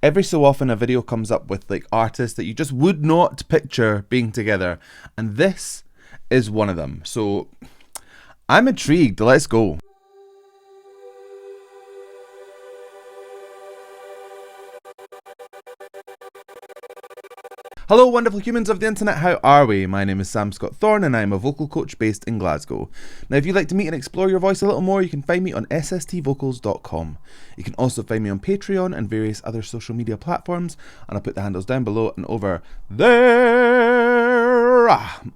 every so often a video comes up with like artists that you just would not picture being together, and this is one of them. So I'm intrigued. Let's go. Hello wonderful humans of the internet, how are we? My name is Sam Scott-Thorne and I am a vocal coach based in Glasgow. Now if you'd like to meet and explore your voice a little more, you can find me on sstVocals.com. You can also find me on Patreon and various other social media platforms, and I'll put the handles down below and over there.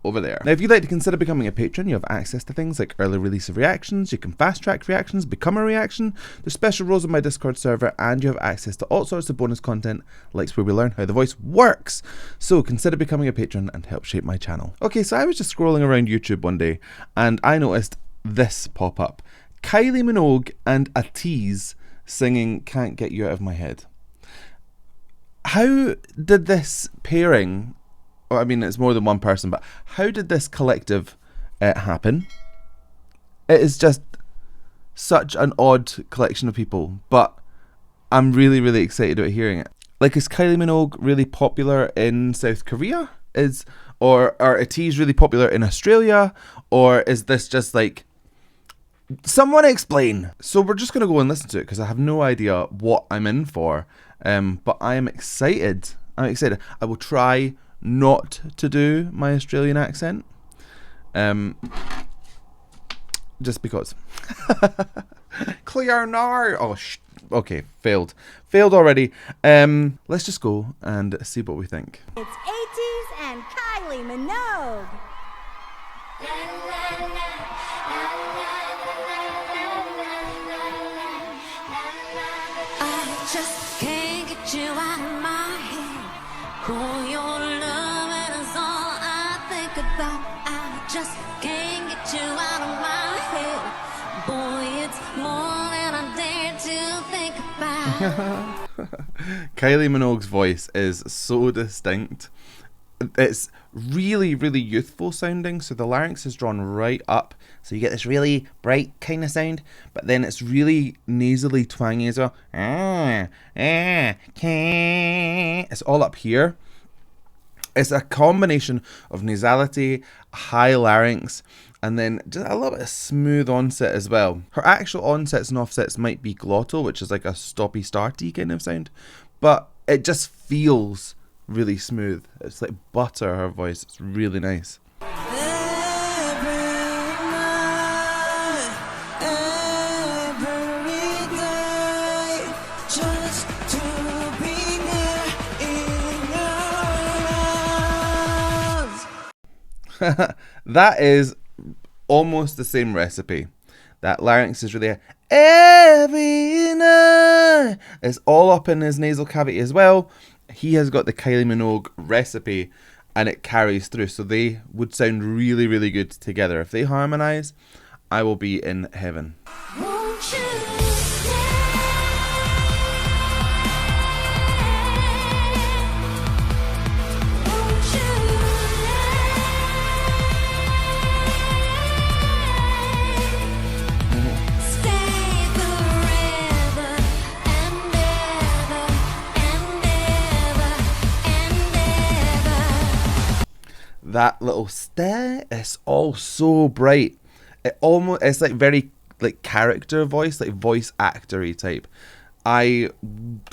Over there. Now if you'd like to consider becoming a patron, you have access to things like early release of reactions, you can fast track reactions, become a reaction, there's special roles on my Discord server, and you have access to all sorts of bonus content like where we learn how the voice works. So consider becoming a patron and help shape my channel. Okay, so I was just scrolling around YouTube one day and I noticed this pop up. Kylie Minogue and Ateez singing Can't Get You Out of My Head. How did this pairing, I mean it's more than one person, but how did this collective happen? It is just such an odd collection of people, but I'm really excited about hearing it. Like, is Kylie Minogue really popular in South Korea? Or are Ateez really popular in Australia? Or is this just like, someone explain. So we're just going to go and listen to it because I have no idea what I'm in for. But I am excited. I'm excited. I will try not to do my Australian accent. Just because. Clear now. Oh, okay, failed already. Let's just go and see what we think. It's Ateez and Kylie Minogue. I just can't get you out of my head. Oh, your love is all I think about. I just can't get you out of my head. Boy, it's more than I dare to think about. Kylie Minogue's voice is so distinct. It's really youthful sounding, so the larynx is drawn right up, so you get this really bright kind of sound, but then it's really nasally twangy as well. It's all up here. It's a combination of nasality, high larynx, and then just a little bit of smooth onset as well. Her actual onsets and offsets might be glottal, which is like a stoppy starty kind of sound, but it just feels really smooth. It's like butter, her voice. It's really nice. That is almost the same recipe. That larynx is really every night. It's all up in his nasal cavity as well. He has got the Kylie Minogue recipe and it carries through, so they would sound really good together. If they harmonize, I will be in heaven. Won't you that little stare is all so bright. It's like very like character voice, like voice actor-y type. I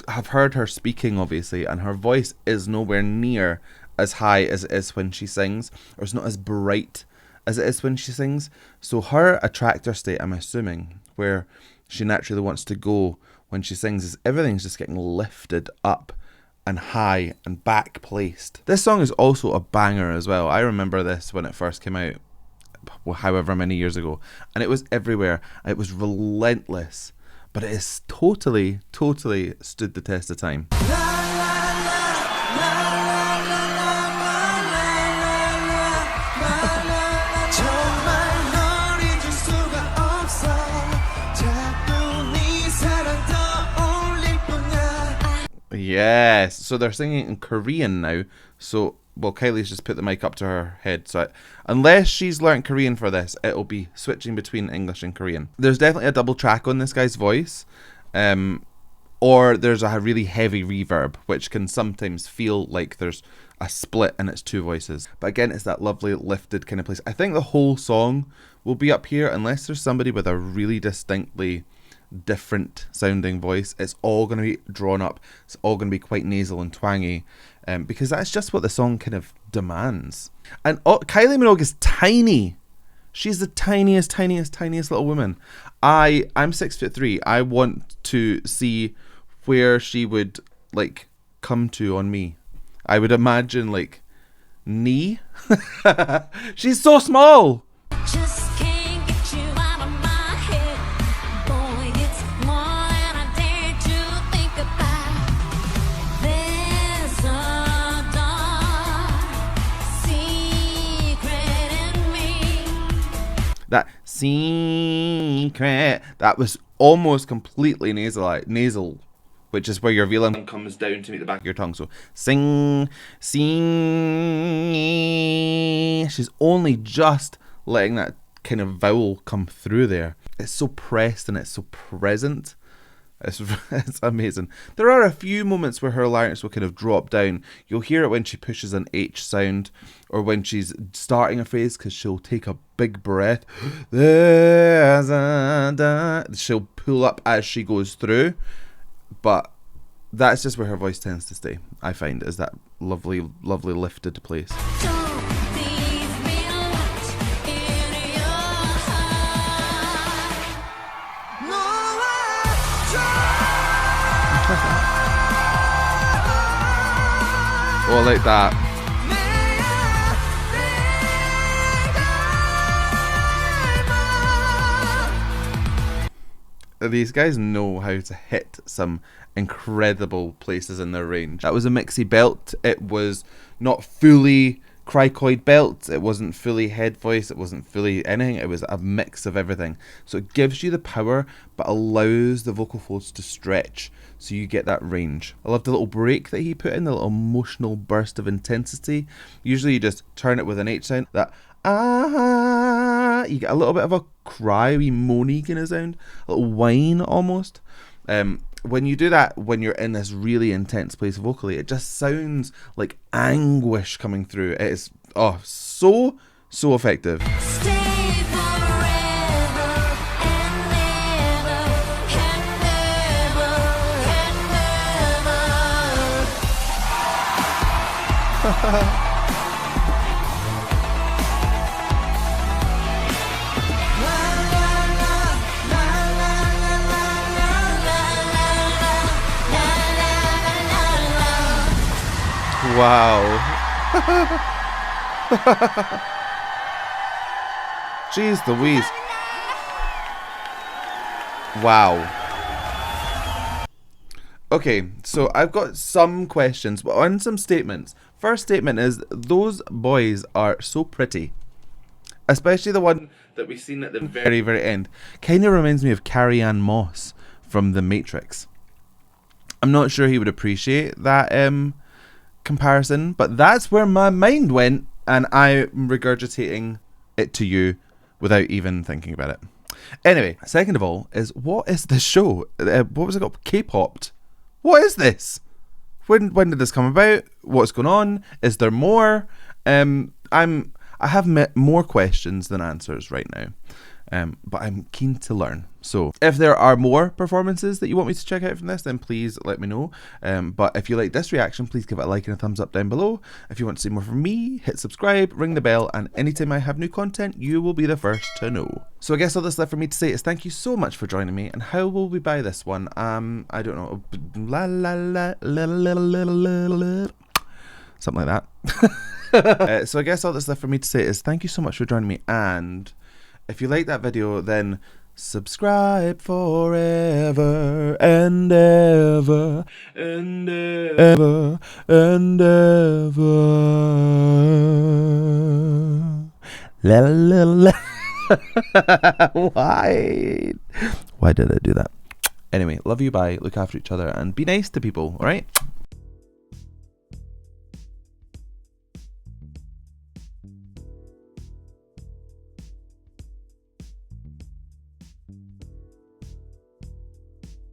have heard her speaking obviously, and her voice is nowhere near as high as it is when she sings, or it's not as bright as it is when she sings. So her attractor state, I'm assuming, where she naturally wants to go when she sings, is everything's just getting lifted up and high and back placed. This song is also a banger as well. I remember this when it first came out, however many years ago, and it was everywhere. It was relentless, but it is totally stood the test of time. Yes, so they're singing in Korean now. So, well, Kylie's just put the mic up to her head. So, unless she's learnt Korean for this, it'll be switching between English and Korean. There's definitely a double track on this guy's voice. or there's a really heavy reverb, which can sometimes feel like there's a split and it's two voices. But again, it's that lovely lifted kind of place. I think the whole song will be up here unless there's somebody with a really distinctly different sounding voice. It's all going to be drawn up. It's all going to be quite nasal and twangy, because that's just what the song kind of demands. And Kylie Minogue is tiny. She's the tiniest little woman. I'm 6'3". I want to see where she would like come to on me. I would imagine like knee. She's so small. Just can't get you out of my head. Boy, it's more than I dare to think about. There's a dark secret in me. That secret, that was almost completely nasal, which is where your velar comes down to meet the back of your tongue. So sing. She's only just letting that kind of vowel come through there. It's so pressed and it's so present. It's amazing. There are a few moments where her larynx will kind of drop down. You'll hear it when she pushes an H sound, or when she's starting a phrase, because she'll take a big breath. She'll pull up as she goes through. But that's just where her voice tends to stay, I find, is that lovely lifted place. Don't leave me locked in your heart. No, Oh, I like that. These guys know how to hit some incredible places in their range. That was a mixy belt. It was not fully cricoid belt. It wasn't fully head voice. It wasn't fully anything. It was a mix of everything. So it gives you the power, but allows the vocal folds to stretch, so you get that range. I love the little break that he put in, the little emotional burst of intensity. Usually you just turn it with an H sound. That you get a little bit of a cry, wee moany kind of sound, a little whine almost. When you do that, when you're in this really intense place vocally, it just sounds like anguish coming through. It is so effective. stay forever and never and never and never. Wow. Jeez Louise. Wow. Okay, so I've got some questions and some statements. First statement is, those boys are so pretty. Especially the one that we've seen at the very, very end. Kind of reminds me of Carrie-Anne Moss from The Matrix. I'm not sure he would appreciate that comparison, but that's where my mind went, and I'm regurgitating it to you without even thinking about it. Anyway, second of all is, what is this show? What was it called? K-popped. What is this? When did this come about? What's going on? Is there more? I have more questions than answers right now. But I'm keen to learn. So if there are more performances that you want me to check out from this, then please let me know. But if you like this reaction, please give it a like and a thumbs up down below. If you want to see more from me, hit subscribe, ring the bell, and anytime I have new content, you will be the first to know. So I guess all that's left for me to say is thank you so much for joining me. And how will we buy this one? I don't know. Something like that. So I guess all that's left for me to say is thank you so much for joining me, and if you like that video, then subscribe forever and ever and ever and ever. La la la. Why did I do that? Anyway, love you, bye. Look after each other and be nice to people, alright?